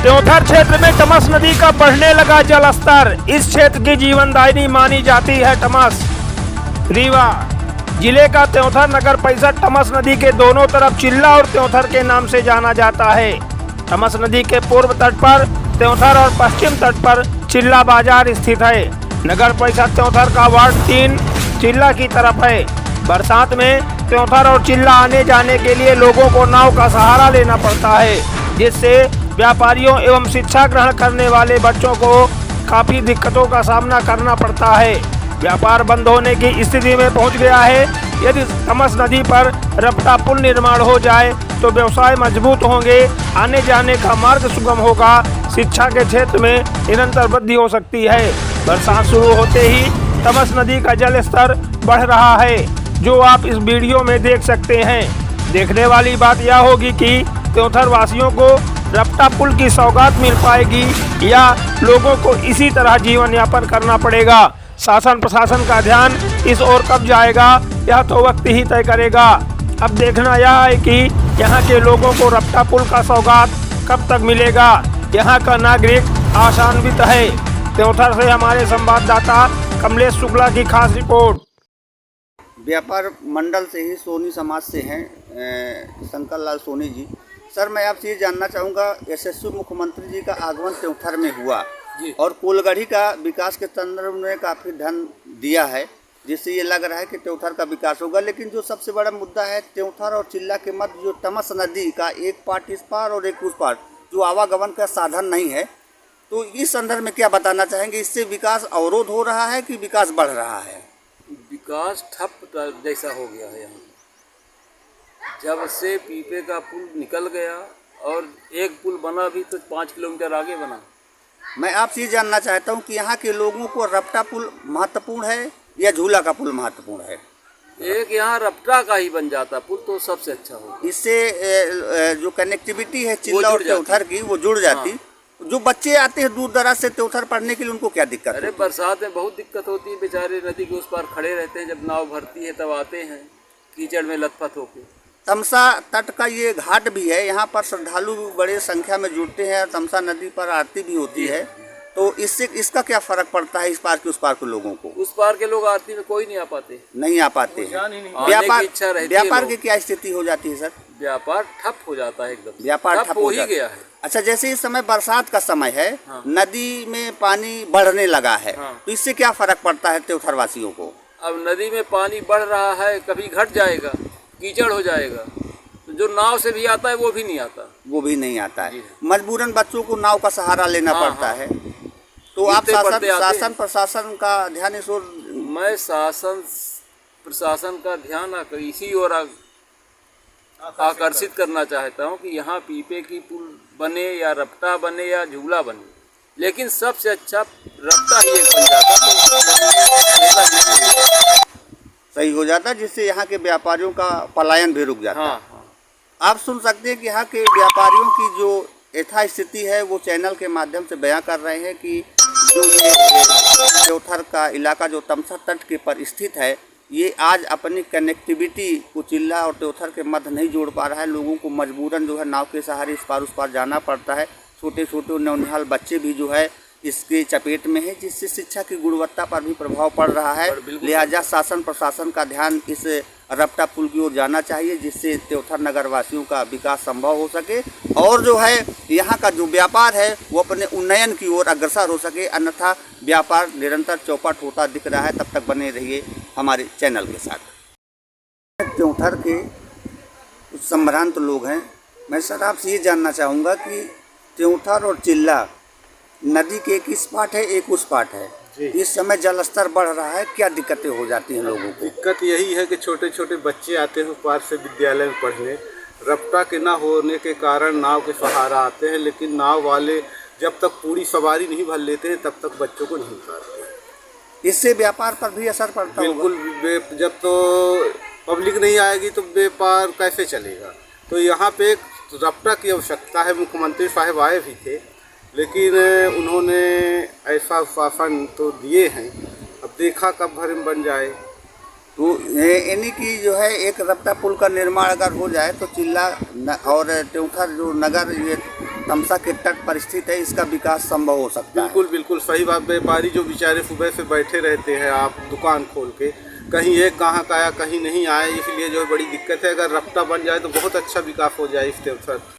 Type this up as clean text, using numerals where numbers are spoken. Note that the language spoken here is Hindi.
त्योंथर क्षेत्र में टमस नदी का बढ़ने लगा जलस्तर। इस क्षेत्र की जीवनदायिनी मानी जाती है टमस। रीवा जिले का त्योंथर नगर परिषद टमस नदी के दोनों तरफ चिल्ला और त्योंथर के नाम से जाना जाता है। टमस नदी के पूर्व तट पर त्योंथर और पश्चिम तट पर चिल्ला बाजार स्थित है। नगर परिषद त्योंथर का वार्ड 3 चिल्ला की तरफ है। बरसात में त्योंथर और चिल्ला आने जाने के लिए लोगों को नाव का सहारा लेना पड़ता है, जिससे व्यापारियों एवं शिक्षा ग्रहण करने वाले बच्चों को काफी दिक्कतों का सामना करना पड़ता है। व्यापार बंद होने की स्थिति में पहुंच गया है। यदि टमस नदी पर रपटा पुल निर्माण हो जाए तो व्यवसाय मजबूत होंगे, आने जाने का मार्ग सुगम होगा, शिक्षा के क्षेत्र में निरंतर वृद्धि हो सकती है। बरसात शुरू होते ही टमस नदी का जल स्तर बढ़ रहा है, जो आप इस वीडियो में देख सकते हैं। देखने वाली बात यह होगी कि त्योंथर वासियों को रपटा पुल की सौगात मिल पाएगी या लोगों को इसी तरह जीवन यापन करना पड़ेगा। शासन प्रशासन का ध्यान इस ओर कब जाएगा, यह तो वक्त ही तय करेगा। अब देखना यह है कि यहाँ के लोगों को रपटा पुल का सौगात कब तक मिलेगा। यहाँ का नागरिक आशान्वित है। त्योंथर से हमारे संवाददाता कमलेश शुक्ला की खास रिपोर्ट। व्यापार मंडल से ही सोनी समाज से हैं शंकर लाल सोनी जी। सर, मैं आपसे ये जानना चाहूँगा, यशस्वी मुख्यमंत्री जी का आगमन त्योंथर में हुआ और कोलगढ़ी का विकास के संदर्भ में काफ़ी धन दिया है, जिससे ये लग रहा है कि त्योंथर का विकास होगा। लेकिन जो सबसे बड़ा मुद्दा है, त्योंथर और चिल्ला के मध्य जो टमस नदी का एक पार्ट इस पार और एक उस पार जो आवागमन का साधन नहीं है, तो इस संदर्भ में क्या बताना चाहेंगे? इससे विकास अवरोध हो रहा है कि विकास बढ़ रहा है? विकास ठप जैसा हो गया है। यहाँ जब से पीपे का पुल निकल गया और एक पुल बना भी तो 5 किलोमीटर आगे बना। मैं आपसे ये जानना चाहता हूँ कि यहाँ के लोगों को रपटा पुल महत्वपूर्ण है या झूला का पुल महत्वपूर्ण है? एक यहाँ रपटा का ही बन जाता पुल तो सबसे अच्छा हो। इससे जो कनेक्टिविटी है चिल्ला और त्योंथर की वो जुड़ जाती। हाँ। जो बच्चे आते हैं दूर दराज से त्योंथर पढ़ने के लिए, उनको क्या दिक्कत? अरे बरसात में बहुत दिक्कत होती है, बेचारे नदी के उस पार खड़े रहते हैं। जब नाव भरती है तब आते हैं कीचड़ में लथपथ होकर। तमसा तट का ये घाट भी है, यहाँ पर श्रद्धालु बड़े संख्या में जुड़ते हैं। तमसा नदी पर आरती भी होती है, तो इससे इसका क्या फर्क पड़ता है इस पार के उस पार के लोगों को? उस पार के लोग आरती में कोई नहीं आ पाते, नहीं आ पाते हैं। व्यापार की क्या स्थिति हो जाती है सर? व्यापार ठप हो जाता है, एकदम व्यापार ठप हो ही गया है। अच्छा, जैसे इस समय बरसात का समय है। हाँ। नदी में पानी बढ़ने लगा है। हाँ। तो इससे क्या फर्क पड़ता है त्योंथर वासियों को? अब नदी में पानी बढ़ रहा है, कभी घट जाएगा, कीचड़ हो जाएगा, तो जो नाव से भी आता है वो भी नहीं आता। वो भी नहीं आता है। मजबूरन बच्चों को नाव का सहारा लेना पड़ता है। तो आप शासन प्रशासन का ध्यान इस ओर? मैं शासन प्रशासन का ध्यान इसी ओर आकर्षित करना चाहता हूँ कि यहाँ पीपे की पुल बने या रपटा बने या झूला बने, लेकिन सबसे अच्छा रपटा ही एक बन जाता, सही हो जाता, जिससे यहाँ के व्यापारियों का पलायन भी रुक जाता। हाँ, हाँ। आप सुन सकते हैं कि यहाँ के व्यापारियों की जो यथास्थिति है वो चैनल के माध्यम से बयां कर रहे हैं कि जो ये त्योंथर का इलाका जो तमसा तट के पर स्थित है, ये आज अपनी कनेक्टिविटी को चिल्ला और त्योंथर के मध्य नहीं जोड़ पा रहा है। लोगों को मजबूरन जो है नाव के सहारे इस पार उस पार जाना पड़ता है। छोटे छोटे नौनिहाल बच्चे भी जो है इसके चपेट में है, जिससे शिक्षा की गुणवत्ता पर भी प्रभाव पड़ रहा है। लिहाजा शासन प्रशासन का ध्यान इस रपटा पुल की ओर जाना चाहिए, जिससे त्योंथर नगर वासियों का विकास संभव हो सके और जो है यहाँ का जो व्यापार है वो अपने उन्नयन की ओर अग्रसर हो सके। अन्यथा व्यापार निरंतर चौपट होता दिख रहा है। तब तक बने रहिए हमारे चैनल के साथ। त्योंथर के कुछ संभ्रांत लोग हैं। मैं सर आपसे ये जानना चाहूँगा कि त्योंथर और चिल्ला नदी के एक इस पाट है एक उस पाट है, इस समय जलस्तर बढ़ रहा है, क्या दिक्कतें हो जाती हैं लोगों को? दिक्कत यही है कि छोटे छोटे बच्चे आते हैं पार से विद्यालय में पढ़ने, रपटा के ना होने के कारण नाव के सहारा आते हैं, लेकिन नाव वाले जब तक पूरी सवारी नहीं भर लेते हैं तब तक बच्चों को नहीं उतारते। इससे व्यापार पर भी असर पड़ता है? बिल्कुल। जब तो पब्लिक नहीं आएगी तो व्यापार कैसे चलेगा? तो यहाँ पे एक रपटा की आवश्यकता है। मुख्यमंत्री साहब आए भी थे, लेकिन उन्होंने ऐसा शासन तो दिए हैं, अब देखा कब भर में बन जाए। तो यानी कि जो है एक रपटा पुल का निर्माण अगर हो जाए तो चिल्ला और त्योंथर जो नगर ये तमसा के तट पर स्थित है, इसका विकास संभव हो सकता है। बिल्कुल बिल्कुल सही बात। व्यापारी जो बेचारे सुबह से बैठे रहते हैं आप दुकान खोल के, कहीं एक ग्राहक आया कहीं नहीं आया, इसलिए जो है बड़ी दिक्कत है। अगर रफ्ता बन जाए तो बहुत अच्छा विकास हो जाए इस तरफ।